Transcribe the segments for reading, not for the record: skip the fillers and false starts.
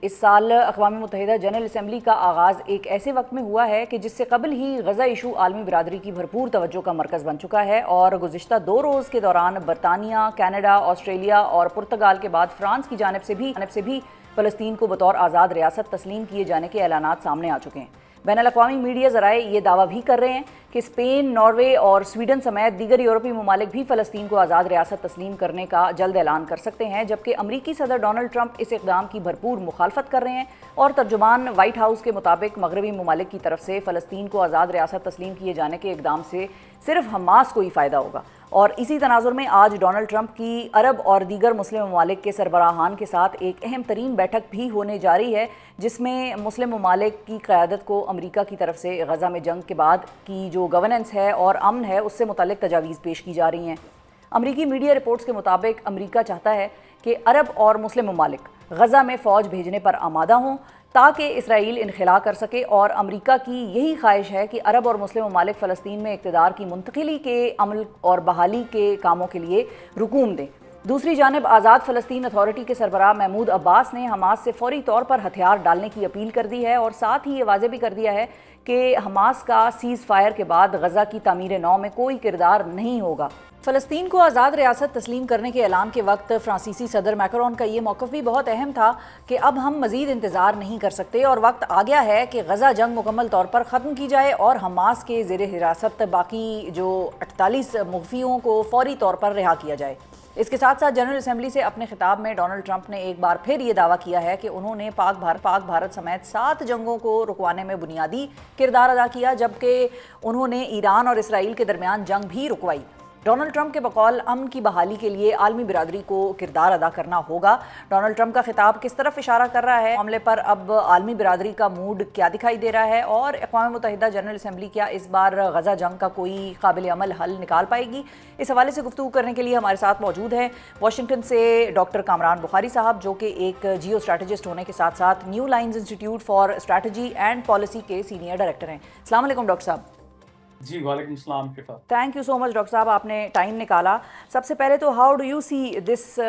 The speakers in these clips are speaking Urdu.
اس سال اقوام متحدہ جنرل اسمبلی کا آغاز ایک ایسے وقت میں ہوا ہے کہ جس سے قبل ہی غزہ ایشو عالمی برادری کی بھرپور توجہ کا مرکز بن چکا ہے، اور گزشتہ 2 روز کے دوران برطانیہ، کینیڈا، آسٹریلیا اور پرتگال کے بعد فرانس کی جانب سے بھی فلسطین کو بطور آزاد ریاست تسلیم کیے جانے کے اعلانات سامنے آ چکے ہیں۔ بین الاقوامی میڈیا ذرائع یہ دعویٰ بھی کر رہے ہیں کہ اسپین، ناروے اور سویڈن سمیت دیگر یورپی ممالک بھی فلسطین کو آزاد ریاست تسلیم کرنے کا جلد اعلان کر سکتے ہیں، جبکہ امریکی صدر ڈونلڈ ٹرمپ اس اقدام کی بھرپور مخالفت کر رہے ہیں، اور ترجمان وائٹ ہاؤس کے مطابق مغربی ممالک کی طرف سے فلسطین کو آزاد ریاست تسلیم کیے جانے کے اقدام سے صرف حماس کو ہی فائدہ ہوگا۔ اور اسی تناظر میں آج ڈونلڈ ٹرمپ کی عرب اور دیگر مسلم ممالک کے سربراہان کے ساتھ ایک اہم ترین بیٹھک بھی ہونے جا رہی ہے، جس میں مسلم ممالک کی قیادت کو امریکہ کی طرف سے غزہ میں جنگ کے بعد کی جو گورننس ہے اور امن ہے اس سے متعلق تجاویز پیش کی جا رہی ہیں۔ امریکی میڈیا رپورٹس کے مطابق امریکہ چاہتا ہے کہ عرب اور مسلم ممالک غزہ میں فوج بھیجنے پر آمادہ ہوں تاکہ اسرائیل انخلا کر سکے، اور امریکہ کی یہی خواہش ہے کہ عرب اور مسلم ممالک فلسطین میں اقتدار کی منتقلی کے عمل اور بحالی کے کاموں کے لیے رکوم دیں۔ دوسری جانب آزاد فلسطین اتھارٹی کے سربراہ محمود عباس نے حماس سے فوری طور پر ہتھیار ڈالنے کی اپیل کر دی ہے، اور ساتھ ہی یہ واضح بھی کر دیا ہے کہ حماس کا سیز فائر کے بعد غزہ کی تعمیر نو میں کوئی کردار نہیں ہوگا۔ فلسطین کو آزاد ریاست تسلیم کرنے کے اعلان کے وقت فرانسیسی صدر میکرون کا یہ موقف بھی بہت اہم تھا کہ اب ہم مزید انتظار نہیں کر سکتے اور وقت آ گیا ہے کہ غزہ جنگ مکمل طور پر ختم کی جائے اور حماس کے زیر حراست باقی جو 48 مخفیوں کو فوری طور پر رہا کیا جائے۔ اس کے ساتھ ساتھ جنرل اسمبلی سے اپنے خطاب میں ڈونلڈ ٹرمپ نے ایک بار پھر یہ دعویٰ کیا ہے کہ انہوں نے پاک بھارت سمیت 7 جنگوں کو رکوانے میں بنیادی کردار ادا کیا، جبکہ انہوں نے ایران اور اسرائیل کے درمیان جنگ بھی رکوائی۔ ڈونلڈ ٹرمپ کے بقول امن کی بحالی کے لیے عالمی برادری کو کردار ادا کرنا ہوگا۔ ڈونلڈ ٹرمپ کا خطاب کس طرف اشارہ کر رہا ہے؟ معاملے پر اب عالمی برادری کا موڈ کیا دکھائی دے رہا ہے، اور اقوام متحدہ جنرل اسمبلی کیا اس بار غزہ جنگ کا کوئی قابل عمل حل نکال پائے گی؟ اس حوالے سے گفتگو کرنے کے لیے ہمارے ساتھ موجود ہیں واشنگٹن سے ڈاکٹر کامران بخاری صاحب، جو کہ ایک جیو اسٹریٹجسٹ ہونے کے ساتھ ساتھ New Lines Institute for Strategy and Policy کے سینئر ڈائریکٹر ہیں۔ السلام علیکم ڈاکٹر صاحب۔ جی وعلیکم السلام۔ Thank you so much doctor صاحب، آپ نے ٹائم نکالا۔ سب سے پہلے تو how do you see this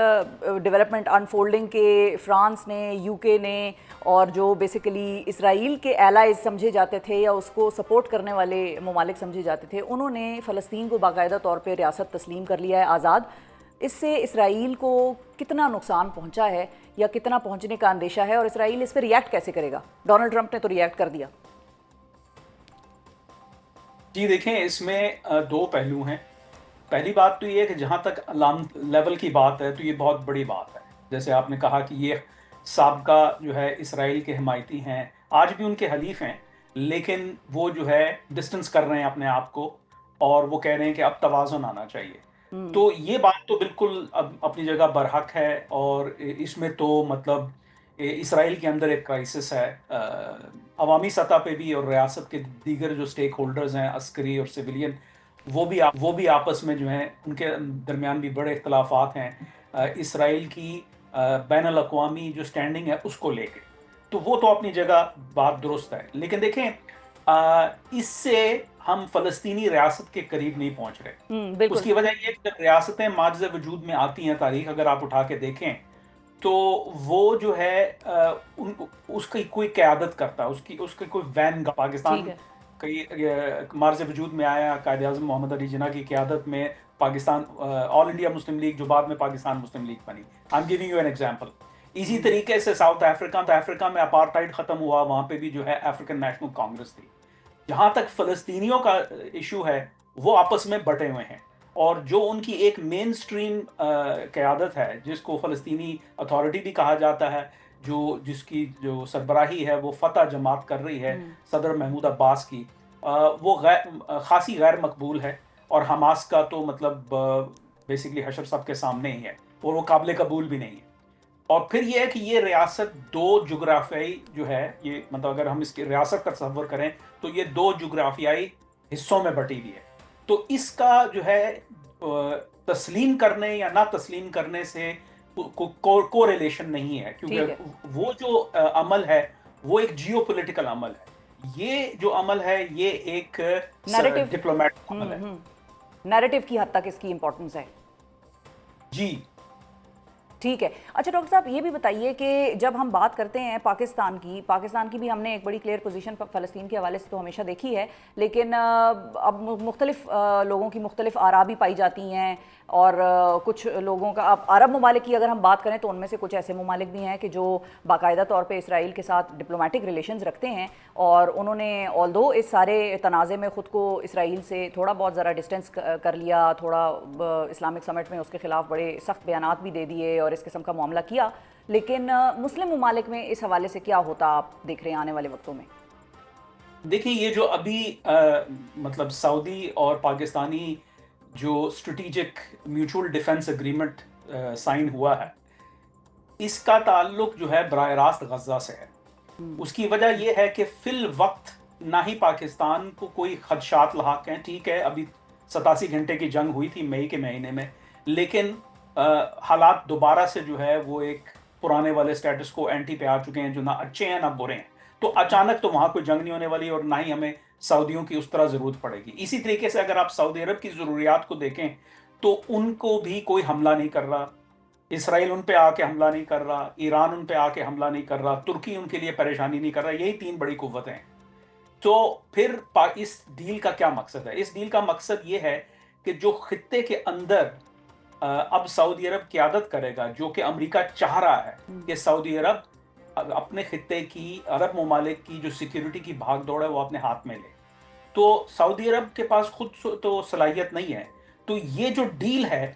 development unfolding کہ فرانس نے، یو کے نے اور جو بیسیکلی اسرائیل کے ایلائز سمجھے جاتے تھے یا اس کو سپورٹ کرنے والے ممالک سمجھے جاتے تھے، انہوں نے فلسطین کو باقاعدہ طور پہ ریاست تسلیم کر لیا ہے آزاد۔ اس سے اسرائیل کو کتنا نقصان پہنچا ہے یا کتنا پہنچنے کا اندیشہ ہے، اور اسرائیل اس پہ ریئیکٹ کیسے کرے گا؟ ڈونلڈ ٹرمپ نے تو ریئیکٹ کر دیا۔ جی دیکھیں، اس میں 2 پہلو ہیں۔ پہلی بات تو یہ ہے کہ جہاں تک علامت لیول کی بات ہے تو یہ بہت بڑی بات ہے۔ جیسے آپ نے کہا کہ یہ سابقہ جو ہے اسرائیل کے حمایتی ہیں، آج بھی ان کے حلیف ہیں، لیکن وہ جو ہے ڈسٹنس کر رہے ہیں اپنے آپ کو، اور وہ کہہ رہے ہیں کہ اب توازن آنا چاہیے۔ تو یہ بات تو بالکل اب اپنی جگہ برحق ہے، اور اس میں تو مطلب اسرائیل کے اندر ایک کرائسس ہے، عوامی سطح پہ بھی، اور ریاست کے دیگر جو سٹیک ہولڈرز ہیں، عسکری اور سویلین، وہ بھی آپس میں جو ہیں ان کے درمیان بھی بڑے اختلافات ہیں اسرائیل کی بین الاقوامی جو سٹینڈنگ ہے اس کو لے کے۔ تو وہ تو اپنی جگہ بات درست ہے، لیکن دیکھیں اس سے ہم فلسطینی ریاست کے قریب نہیں پہنچ رہے۔ اس کی وجہ یہ کہ جب ریاستیں معجزہ وجود میں آتی ہیں، تاریخ اگر آپ اٹھا کے دیکھیں تو وہ جو ہے اس کی کوئی قیادت کرتا ہے، اس کی کوئی وین پاکستان کئی معرض وجود میں آیا قائد اعظم محمد علی جناح کی قیادت میں، پاکستان آل انڈیا مسلم لیگ جو بعد میں پاکستان مسلم لیگ بنی۔ I'm giving you an example۔ اسی طریقے سے ساؤتھ افریقہ میں اپارٹائڈ ختم ہوا، وہاں پہ بھی جو ہے افریقن نیشنل کانگریس تھی۔ جہاں تک فلسطینیوں کا ایشو ہے وہ آپس میں بٹے ہوئے ہیں، اور جو ان کی ایک مین سٹریم قیادت ہے جس کو فلسطینی اتھارٹی بھی کہا جاتا ہے، جس کی جو سربراہی ہے وہ فتح جماعت کر رہی ہے صدر محمود عباس کی، وہ خاصی غیر مقبول ہے، اور حماس کا تو مطلب بیسیکلی حشر سب کے سامنے ہی ہے، اور وہ قابل قبول بھی نہیں ہے۔ اور پھر یہ ہے کہ یہ ریاست 2 جغرافیائی جو ہے، یہ مطلب اگر ہم اس کی ریاست کا تصور کریں تو یہ 2 جغرافیائی حصوں میں بٹی ہوئی ہے۔ تو اس کا جو ہے تسلیم کرنے یا نہ تسلیم کرنے سے کو ریلیشن نہیں ہے، کیونکہ وہ جو عمل ہے وہ ایک جیو پولیٹیکل عمل ہے، یہ جو عمل ہے یہ ایک ڈپلومیٹک عمل ہے۔ نیریٹو کی حد تک اس کی امپورٹنس ہے۔ جی ٹھیک ہے. اچھا ڈاکٹر صاحب یہ بھی بتائیے کہ جب ہم بات کرتے ہیں پاکستان کی بھی ہم نے ایک بڑی کلیئر پوزیشن فلسطین کے حوالے سے تو ہمیشہ دیکھی ہے، لیکن اب مختلف لوگوں کی مختلف آراء بھی پائی جاتی ہیں، اور کچھ لوگوں کا اب عرب ممالک کی اگر ہم بات کریں تو ان میں سے کچھ ایسے ممالک بھی ہیں کہ جو باقاعدہ طور پہ اسرائیل کے ساتھ ڈپلومیٹک ریلیشنز رکھتے ہیں، اور انہوں نے آلدو اس سارے تنازع میں خود کو اسرائیل سے تھوڑا بہت ذرا ڈسٹینس کر لیا، تھوڑا اسلامک سمٹ میں اس کے خلاف بڑے سخت بیانات بھی دے دیے اور اس قسم کا معاملہ کیا، لیکن مسلم ممالک میں اس حوالے سے کیا ہوتا آپ دیکھ رہے ہیں آنے والے وقتوں میں؟ دیکھیں یہ جو ابھی مطلب سعودی اور پاکستانی جو strategic mutual defence agreement sign ہوا ہے، اس کا تعلق جو ہے براہ راست غزہ سے ہے. اس کی وجہ یہ ہے کہ فی الوقت نہ ہی پاکستان کو کوئی خدشات لاحق ہیں. ٹھیک ہے ابھی 87 گھنٹے کی جنگ ہوئی تھی مئی کے مہینے میں، لیکن حالات دوبارہ سے جو ہے وہ ایک پرانے والے سٹیٹس کو اینٹی پہ آ چکے ہیں جو نہ اچھے ہیں نہ برے ہیں. تو اچانک تو وہاں کوئی جنگ نہیں ہونے والی اور نہ ہی ہمیں سعودیوں کی اس طرح ضرورت پڑے گی. اسی طریقے سے اگر آپ سعودی عرب کی ضروریات کو دیکھیں تو ان کو بھی کوئی حملہ نہیں کر رہا، اسرائیل ان پہ آ کے حملہ نہیں کر رہا، ایران ان پہ آ کے حملہ نہیں کر رہا، ترکی ان کے لیے پریشانی نہیں کر رہا. یہی 3 بڑی قوتیں ہیں. تو پھر اس ڈیل کا کیا مقصد ہے؟ اس ڈیل کا مقصد یہ ہے کہ جو خطے کے اندر اب سعودی عرب قیادت کرے گا، جو کہ امریکہ چاہ رہا ہے کہ سعودی عرب اپنے خطے کی، عرب ممالک کی جو سیکیورٹی کی بھاگ دوڑ ہے وہ اپنے ہاتھ میں لے. تو سعودی عرب کے پاس خود تو صلاحیت نہیں ہے. تو یہ جو ڈیل ہے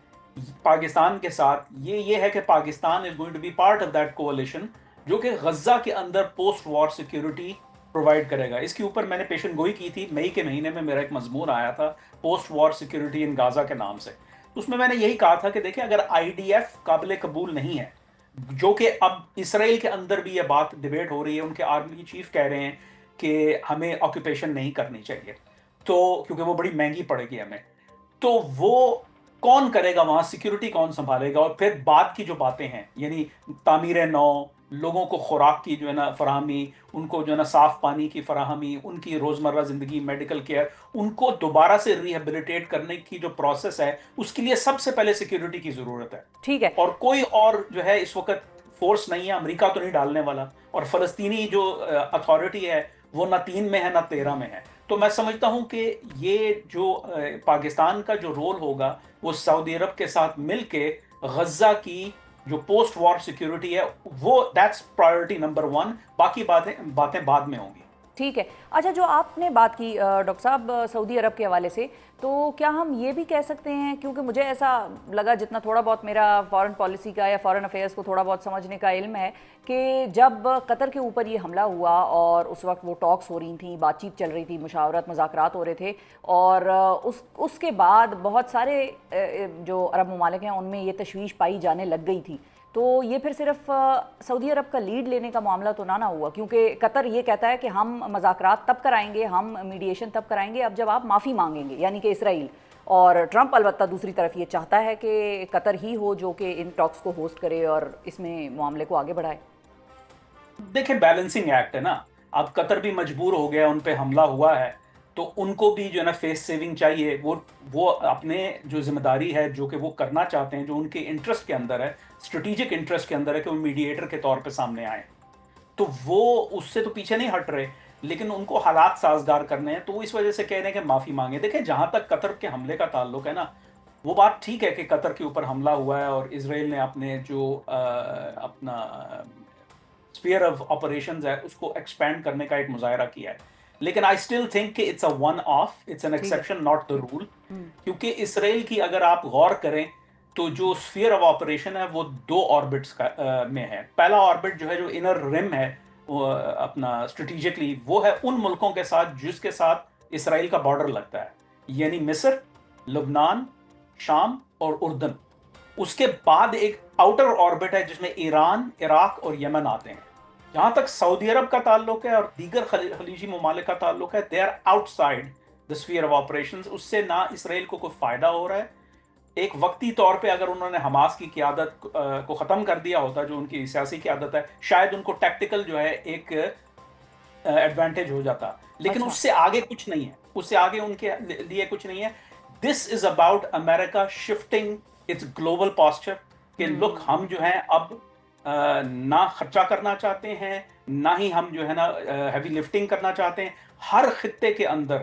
پاکستان کے ساتھ، یہ ہے کہ Pakistan is going to be part of that coalition جو کہ غزہ کے اندر پوسٹ وار سیکیورٹی پرووائڈ کرے گا. اس کے اوپر میں نے پیشن گوئی کی تھی، مئی کے مہینے میں میرا ایک مضمون آیا تھا پوسٹ وار سیکیورٹی ان غازہ کے نام سے. اس میں نے یہی کہا تھا کہ دیکھیں اگر آئی ڈی ایف قابل قبول نہیں ہے، جو کہ اب اسرائیل کے اندر بھی یہ بات ڈیبیٹ ہو رہی ہے، ان کے آرمی چیف کہہ رہے ہیں کہ ہمیں آکوپیشن نہیں کرنی چاہیے تو کیونکہ وہ بڑی مہنگی پڑے گی ہمیں. تو وہ کون کرے گا وہاں، سیکیورٹی کون سنبھالے گا؟ اور پھر بعد کی جو باتیں ہیں یعنی تعمیر نو، لوگوں کو خوراک کی جو ہے نا فراہمی، ان کو جو ہے نا صاف پانی کی فراہمی، ان کی روزمرہ زندگی، میڈیکل کیئر، ان کو دوبارہ سے ریہیبلیٹیٹ کرنے کی جو پروسیس ہے، اس کے لیے سب سے پہلے سیکیورٹی کی ضرورت ہے. ٹھیک ہے. اور کوئی اور جو ہے اس وقت فورس نہیں ہے، امریکہ تو نہیں ڈالنے والا، اور فلسطینی جو اتھارٹی ہے وہ نہ 3 میں ہے نہ 13 میں ہے. تو میں سمجھتا ہوں کہ یہ جو پاکستان کا جو رول ہوگا وہ سعودی عرب کے ساتھ مل کے غزہ کی جو پوسٹ وار سیکیورٹی ہے وہ دیٹس پرائیورٹی نمبر 1. باقی باتیں بعد میں ہوں گی. ٹھیک ہے. اچھا جو آپ نے بات کی ڈاکٹر صاحب سعودی عرب کے حوالے سے، تو کیا ہم یہ بھی کہہ سکتے ہیں، کیونکہ مجھے ایسا لگا جتنا تھوڑا بہت میرا فارن پالیسی کا یا فارن افیئرس کو تھوڑا بہت سمجھنے کا علم ہے، کہ جب قطر کے اوپر یہ حملہ ہوا اور اس وقت وہ ٹاکس ہو رہی تھیں، بات چیت چل رہی تھی، مشاورت مذاکرات ہو رہے تھے، اور اس کے بعد بہت سارے جو عرب ممالک ہیں ان میں یہ تشویش پائی جانے لگ گئی تھی. تو یہ پھر صرف سعودی عرب کا لیڈ لینے کا معاملہ تو نہ ہوا، کیونکہ قطر یہ کہتا ہے کہ ہم مذاکرات تب کرائیں گے، ہم میڈیشن تب کرائیں گے اب جب آپ معافی مانگیں گے، یعنی کہ اسرائیل. اور ٹرمپ البتہ دوسری طرف یہ چاہتا ہے کہ قطر ہی ہو جو کہ ان ٹاکس کو ہوسٹ کرے اور اس میں معاملے کو آگے بڑھائے. دیکھیں بیلنسنگ ایکٹ ہے نا. اب قطر بھی مجبور ہو گیا، ان پہ حملہ ہوا ہے تو ان کو بھی جو ہے نا فیس سیونگ چاہیے. وہ اپنے جو ذمہ داری ہے جو کہ وہ کرنا چاہتے ہیں، جو ان کے انٹرسٹ کے اندر ہے، اسٹریٹجک انٹرسٹ کے اندر ہے کہ وہ میڈیٹر کے طور پہ سامنے آئیں، تو وہ اس سے تو پیچھے نہیں ہٹ رہے، لیکن ان کو حالات سازگار کرنے ہیں. تو وہ اس وجہ سے کہہ رہے ہیں کہ معافی مانگیں. دیکھیں جہاں تک قطر کے حملے کا تعلق ہے نا، وہ بات ٹھیک ہے کہ قطر کے اوپر حملہ ہوا ہے اور اسرائیل نے اپنے جو اپنا اسفیئر آف آپریشنز ہے اس کو ایکسپینڈ کرنے کا ایک مظاہرہ کیا ہے. لیکن آئی اسٹل تھنک کہ it's a one off, it's an exception not the rule. کیونکہ اسرائیل کی اگر آپ غور کریں تو جو اسفیئر آف آپریشن ہے وہ 2 آربٹس میں ہے. پہلا آربٹ جو ہے، جو انر رم ہے اپنا اسٹریٹجکلی، وہ ہے ان ملکوں کے ساتھ جس کے ساتھ اسرائیل کا بارڈر لگتا ہے، یعنی مصر، لبنان، شام اور اردن. اس کے بعد ایک آؤٹر آربٹ ہے جس میں ایران، عراق اور یمن آتے ہیں. جہاں تک سعودی عرب کا تعلق ہے اور دیگر خلیجی ممالک کا تعلق ہے، they are outside the sphere of operations. اس سے نہ اسرائیل کو کوئی فائدہ ہو رہا ہے. ایک وقتی طور پہ اگر انہوں نے حماس کی قیادت کو ختم کر دیا ہوتا، جو ان کی سیاسی قیادت ہے، شاید ان کو ٹیکٹیکل جو ہے ایک ایڈوانٹیج ہو جاتا. لیکن اس سے آگے کچھ نہیں ہے، اس سے آگے ان کے لیے کچھ نہیں ہے. This is about America shifting its global posture کہ لک ہم جو ہیں اب نہ خرچہ کرنا چاہتے ہیں، نہ ہی ہم جو ہے نا ہیوی لفٹنگ کرنا چاہتے ہیں. ہر خطے کے اندر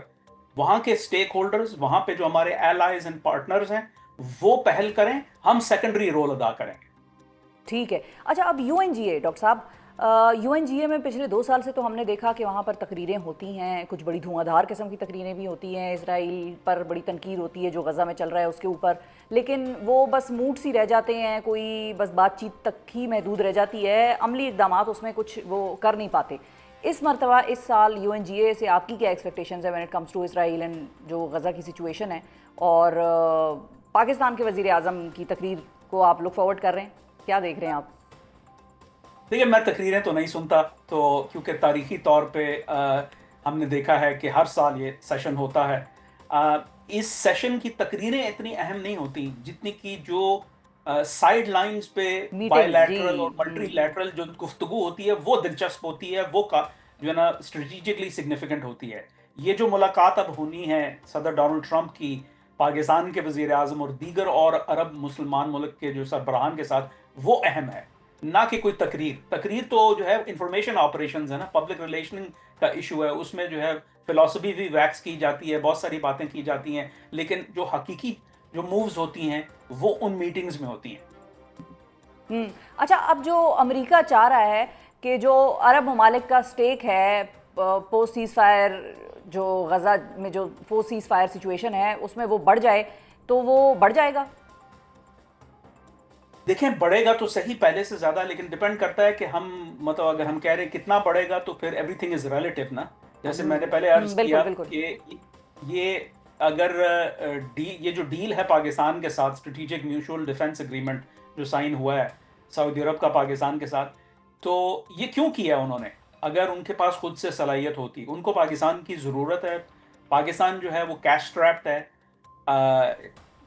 وہاں کے سٹیک ہولڈرز، وہاں پہ جو ہمارے ایلائز اینڈ پارٹنرز ہیں وہ پہل کریں، ہم سیکنڈری رول ادا کریں. ٹھیک ہے. اچھا، اب U N G A doctor صاحب، یو این جی اے میں پچھلے 2 سال سے تو ہم نے دیکھا کہ وہاں پر تقریریں ہوتی ہیں، کچھ بڑی دھواں دھار قسم کی تقریریں بھی ہوتی ہیں، اسرائیل پر بڑی تنقید ہوتی ہے جو غزہ میں چل رہا ہے اس کے اوپر، لیکن وہ بس موڈ سی رہ جاتے ہیں، کوئی بس بات چیت تک ہی محدود رہ جاتی ہے، عملی اقدامات اس میں کچھ وہ کر نہیں پاتے. اس مرتبہ اس سال یو این جی اے سے آپ کی کیا ایکسپیکٹیشنز ہیں when it comes to Israel and جو غزہ کی سچویشن ہے، اور پاکستان کے وزیر اعظم کی تقریر کو آپ لک فارورڈ کر رہے ہیں، کیا دیکھ رہے ہیں آپ؟ دیکھیے، میں تقریریں تو نہیں سنتا، تو کیونکہ تاریخی طور پہ ہم نے دیکھا ہے کہ ہر سال یہ سیشن ہوتا ہے. اس سیشن کی تقریریں اتنی اہم نہیں ہوتی جتنی کہ جو سائیڈ لائنز پہ بائی لیٹرل اور ملٹی لیٹرل جو گفتگو ہوتی ہے وہ دلچسپ ہوتی ہے، وہ جو ہے نا اسٹریٹجیکلی سگنیفیکنٹ ہوتی ہے. یہ جو ملاقات اب ہونی ہے صدر ڈونلڈ ٹرمپ کی پاکستان کے وزیر اعظم اور دیگر اور عرب مسلمان ملک کے جو سربراہان کے ساتھ، وہ اہم ہے، نہ کہ کوئی تقریر تو جو ہے انفارمیشن آپریشنز ہے نا، پبلک ریلیشن کا ایشو ہے، اس میں جو ہے فلسفی بھی ویکس کی جاتی ہے، بہت ساری باتیں کی جاتی ہیں، لیکن جو حقیقی جو مووز ہوتی ہیں وہ ان میٹنگز میں ہوتی ہیں. اچھا، اب جو امریکہ چاہ رہا ہے کہ جو عرب ممالک کا سٹیک ہے پوسٹ سیز فائر، جو غزہ میں جو پوسٹ سیز فائر سچویشن ہے اس میں وہ بڑھ جائے، تو وہ بڑھ جائے گا؟ دیکھیں، بڑھے گا تو صحیح پہلے سے زیادہ، لیکن ڈیپینڈ کرتا ہے کہ ہم مطلب اگر ہم کہہ رہے ہیں کتنا بڑھے گا تو پھر ایوری تھنگ از ریلیٹو نا. جیسے میں نے پہلے عرض کیا کہ یہ اگر یہ جو ڈیل ہے پاکستان کے ساتھ، اسٹریٹجک میوچول ڈیفنس اگریمنٹ جو سائن ہوا ہے سعودی عرب کا پاکستان کے ساتھ، تو یہ کیوں کیا انہوں نے؟ اگر ان کے پاس خود سے صلاحیت ہوتی، ان کو پاکستان کی ضرورت ہے. پاکستان جو ہے وہ کیش ٹریپڈ ہے،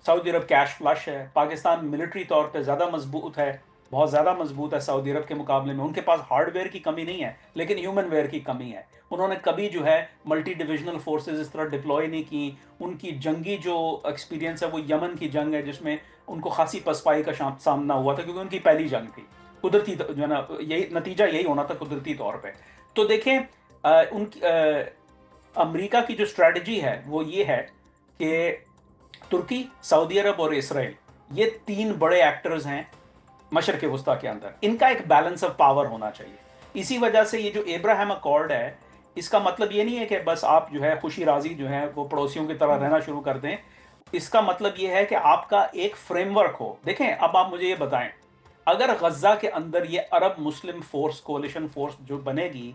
سعودی عرب کیش فلش ہے. پاکستان ملٹری طور پہ زیادہ مضبوط ہے، بہت زیادہ مضبوط ہے سعودی عرب کے مقابلے میں. ان کے پاس ہارڈ ویئر کی کمی نہیں ہے لیکن ہیومن ویئر کی کمی ہے. انہوں نے کبھی جو ہے ملٹی ڈویژنل فورسز اس طرح ڈپلوائے نہیں کی. ان کی جنگی جو ایکسپیرینس ہے وہ یمن کی جنگ ہے جس میں ان کو خاصی پسپائی کا سامنا ہوا تھا، کیونکہ ان کی پہلی جنگ تھی قدرتی، جو ہے نا یہی نتیجہ یہی ہونا تھا قدرتی طور پہ. تو دیکھیں ان کی امریکہ کی جو اسٹریٹجی ہے وہ یہ ہے کہ ترکی، سعودی عرب اور اسرائیل، یہ 3 بڑے ایکٹرز ہیں مشرق وسطیٰ کے اندر. ان کا ایک بیلنس آف پاور ہونا چاہیے. اسی وجہ سے یہ جو ابراہیم اکارڈ ہے، اس کا مطلب یہ نہیں ہے کہ بس آپ جو ہے خوشی راضی جو ہے وہ پڑوسیوں کی طرح رہنا شروع کر دیں. اس کا مطلب یہ ہے کہ آپ کا ایک فریم ورک ہو. دیکھیں، اب آپ مجھے یہ بتائیں، اگر غزہ کے اندر یہ عرب مسلم فورس، کولیشن فورس جو بنے گی،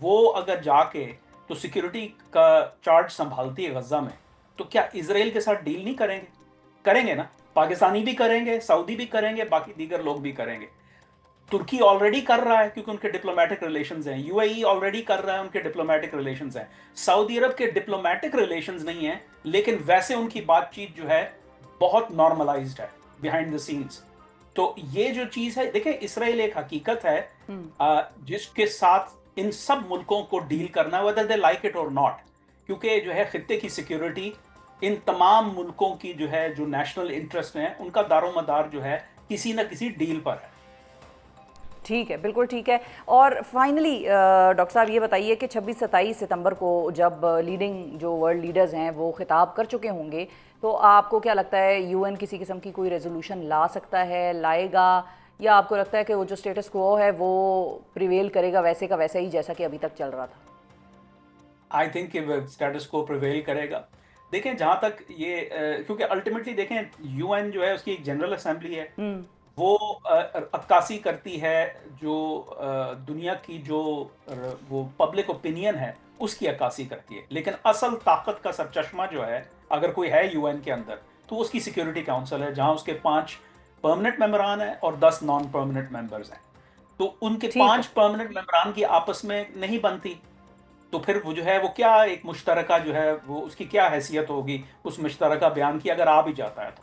وہ اگر جا کے تو سیکیورٹی کا چارج سنبھالتی ہے غزہ میں، تو کیا اسرائیل کے ساتھ ڈیل نہیں کریں گے؟ کریں گے نا. پاکستانی بھی کریں گے، سعودی بھی کریں گے، باقی دیگر لوگ بھی کریں گے. ترکی آلریڈی کر رہا ہے کیونکہ ان کے ڈپلومیٹک ریلیشنز ہیں. یو اے ای آلریڈی کر رہا ہے، ان کے ڈپلومیٹک ریلیشنز ہیں. سعودی عرب کے ڈپلومیٹک ریلیشنز نہیں ہیں، لیکن ویسے ان کی بات چیت جو ہے بہت نارملائزڈ ہے بیہائنڈ دا سینز. تو یہ جو چیز ہے، دیکھیں اسرائیل ایک حقیقت ہے جس کے ساتھ ان سب ملکوں کو ڈیل کرنا ہے whether they like it or not، کیونکہ جو ہے خطے کی سیکیورٹی ان تمام ملکوں کی جو ہے جو نیشنل انٹرسٹ ہیں، ان کا دار و مدار جو ہے کسی نہ کسی ڈیل پر ہے. ٹھیک ہے، بالکل ٹھیک ہے. اور فائنلی ڈاکٹر صاحب یہ بتائیے کہ 26-27 ستمبر کو جب لیڈنگ جو ورلڈ لیڈرز ہیں وہ خطاب کر چکے ہوں گے، تو آپ کو کیا لگتا ہے یو این کسی قسم کی کوئی ریزولوشن لا سکتا ہے، لائے گا، یا آپ کو لگتا ہے کہ وہ جو اسٹیٹس کوو ہے وہ پریویل کرے گا ویسے کا ویسا ہی جیسا کہ ابھی تک چل رہا تھا؟ آئی تھنک کہ اسٹیٹس کو پریویل کرے گا. دیکھیں، جہاں تک یہ کیونکہ الٹیمیٹلی دیکھیں یو این جو ہے اس کی ایک جنرل اسمبلی ہے، وہ عکاسی کرتی ہے جو دنیا کی جو وہ پبلک اوپینین ہے اس کی عکاسی کرتی ہے. لیکن اصل طاقت کا سرچشمہ جو ہے اگر کوئی ہے یو این کے اندر تو اس کی سیکیورٹی کاؤنسل ہے، جہاں اس کے 5 پرماننٹ ممبران ہیں اور 10 نان پرماننٹ ممبرز ہیں. تو ان کے 5 پرماننٹ ممبران کی آپس میں نہیں بنتی، تو پھر وہ جو ہے وہ کیا ایک مشترکہ جو ہے وہ اس کی کیا حیثیت ہوگی اس مشترکہ بیان کی اگر آ بھی جاتا ہے تو.